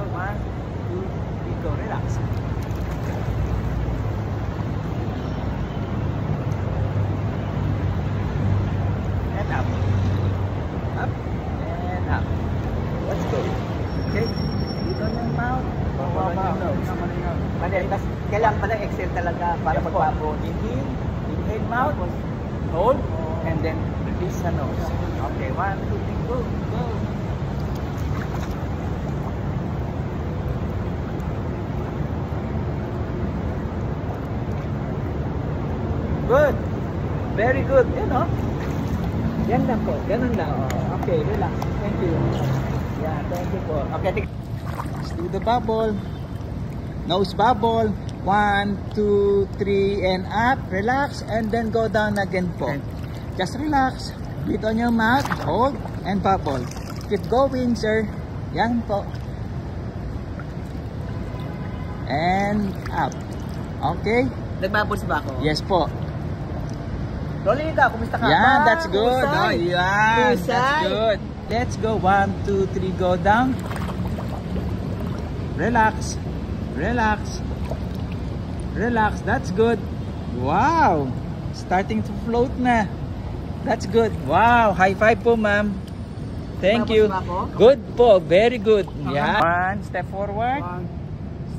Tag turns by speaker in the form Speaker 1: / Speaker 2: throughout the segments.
Speaker 1: go. 1, 2, 3, go. Relax. And up. Up. And up. Let's go. Okay. Dito na yung mouth. Kailangan pala exhale talaga para magpapo. Inhale mouth. Hold. And then release sa nose. Okay. 1, 2, 3, go. Go. Good. Very good. Yan o. Yan lang po. Ganun lang. Okay, relax. Thank you. Yeah, thank you po. Okay, let's do the bubble. Nose bubble. 1, 2, 3, and up. Relax. And then go down again po. Just relax. Breathe on your mouth. Hold. And bubble. Keep going, sir. Yan po. And up. Okay?
Speaker 2: Nagbubbles ba ako?
Speaker 1: Yes po.
Speaker 2: Lolita, kumusta ka?
Speaker 1: Yeah, that's good. Oh, yeah,
Speaker 2: Husay.
Speaker 1: that's good. Let's go. 1, 2, 3, go down. Relax. Relax. Relax. That's good. Wow. Starting to float na. That's good. Wow. High five po, ma'am. Thank you. Good po. Very good. Yeah. 1 step forward.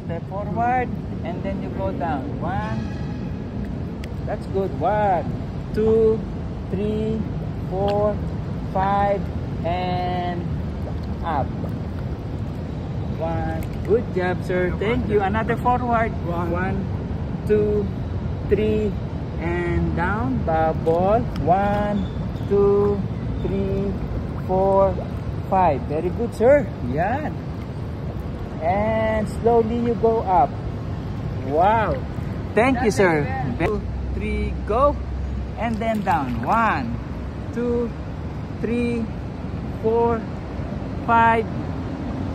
Speaker 1: Step forward. And then you go down. 1. That's good. 1, 2, 3, 4, 5, and up. 1. Good job, sir. Thank you. Another forward. 1, 2, 3, and down. Bubble. 1, 2, 3, 4, 5. Very good, sir. Yan. And slowly you go up. Wow. Thank you, sir. 2, 3, go. And then down. 1, 2, 3, 4, 5,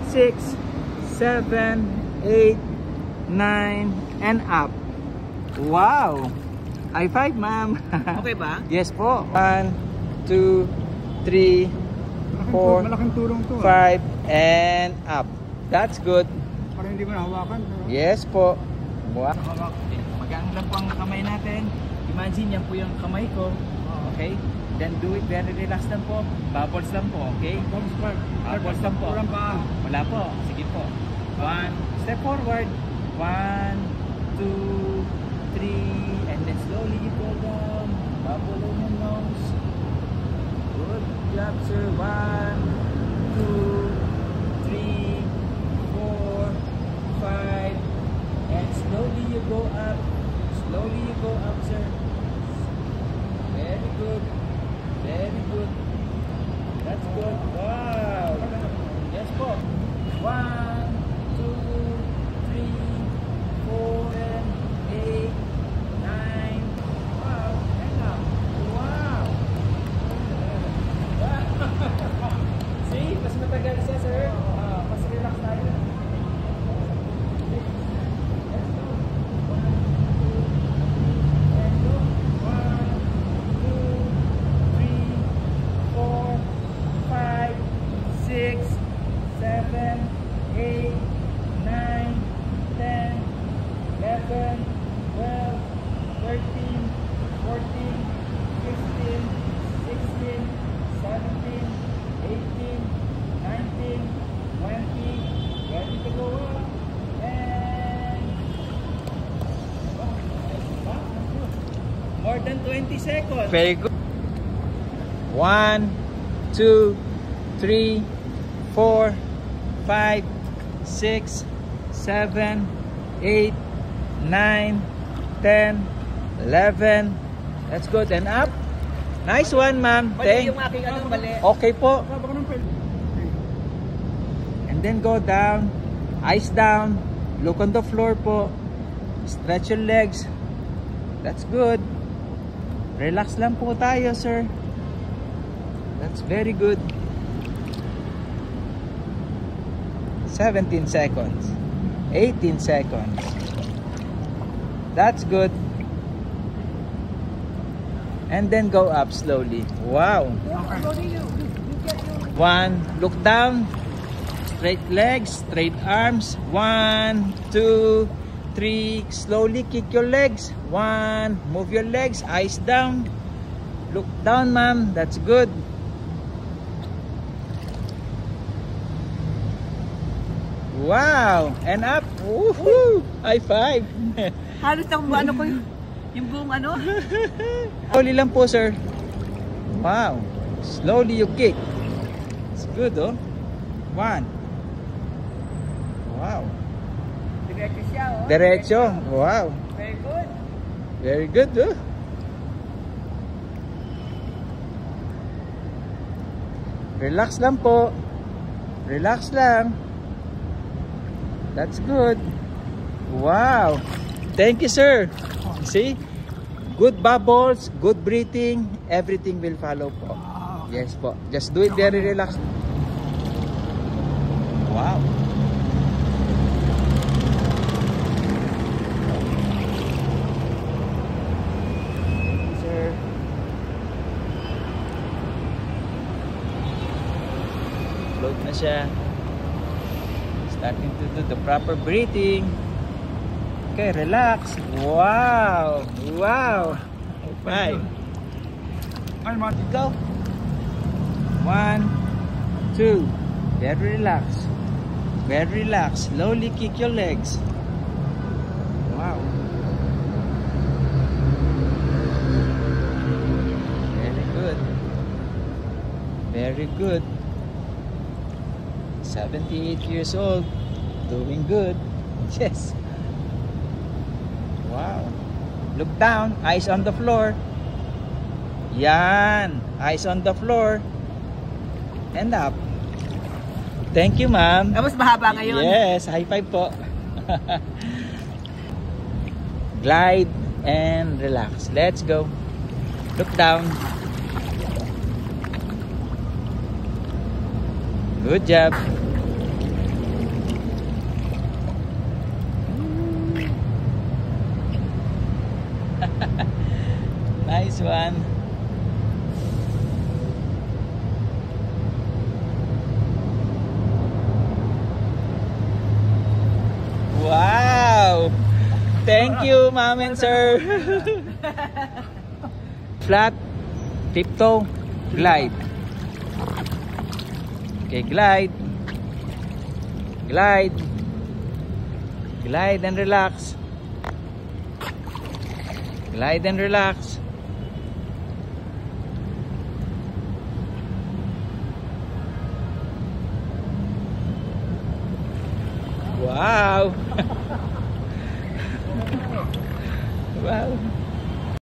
Speaker 1: 6, 7, 8, 9, and up. Wow! High five, ma'am.
Speaker 2: Okay ba?
Speaker 1: Yes po. 1, 2, 3, 4, 5, and up. That's good.
Speaker 3: Para hindi mo nahawakan.
Speaker 1: Yes po. Wow. Magaan lang po ang kamay natin. Imagine yan po yung kamay ko. Okay? Then do it very relaxed lang po. Bubbles lang po. Okay? Bubbles lang po. Wala po. Sige po. 1 step forward. 1, 2, 3, and then slowly you go down. Bubble on your nose. Good job, sir. 1, 2, 3, 4, 5, and slowly you go up. Slowly you go up, sir. Very good. Very good. That's good. Wow. Yes po. 1, 2, 3, 4, and 8, 9. Wow. And up. Wow. See? Mas matagal siya, sir. Mas relax tayo. More than 20 seconds. Very good. 1, 2, 3, 4, 5, 6, 7, 8, 9, 10, 11. That's good. And up. Nice one, ma'am.
Speaker 2: Mali yung aking ano, mali.
Speaker 1: Okay po. And then go down. Eyes down. Look on the floor po. Stretch your legs. That's good. Relax lang po tayo, sir. That's very good. 17 seconds. 18 seconds. That's good. And then go up slowly. Wow. 1. Look down. Straight legs, straight arms. 1, 2, 3. Slowly kick your legs. 1. Move your legs. Eyes down. Look down, ma'am. That's good. Wow! And up. Woohoo! High five.
Speaker 2: Halos ang ano ko yung buong ano.
Speaker 1: Slowly lang po, sir. Wow. Slowly you kick. It's good, oh. 1. Wow.
Speaker 2: Diretso siya, oh.
Speaker 1: Derecho. Wow.
Speaker 2: Very good.
Speaker 1: Very good, oh. Relax lang po. Relax lang. That's good. Wow. Thank you, sir. See? Good bubbles, good breathing, everything will follow po. Yes po. Just do it very relaxed. Wow. Sir. Float na siya. Starting to do the proper breathing. Okay, relax. Wow. Wow. High five. Go. 1, 2. Very relax. Very relax. Slowly kick your legs. Wow. Very good. Very good. 78 years old. Doing good. Yes. Wow. Look down. Eyes on the floor. Yan. Eyes on the floor. And up. Thank you, ma'am.
Speaker 2: Tapos mahaba ngayon.
Speaker 1: Yes. High five po. Glide and relax. Let's go. Look down. Good job. Nice one. Wow. Thank you, ma'am and sir. Flat, tiptoe, glide. Okay, glide. Glide. Glide and relax. Glide and relax. Wow. Wow.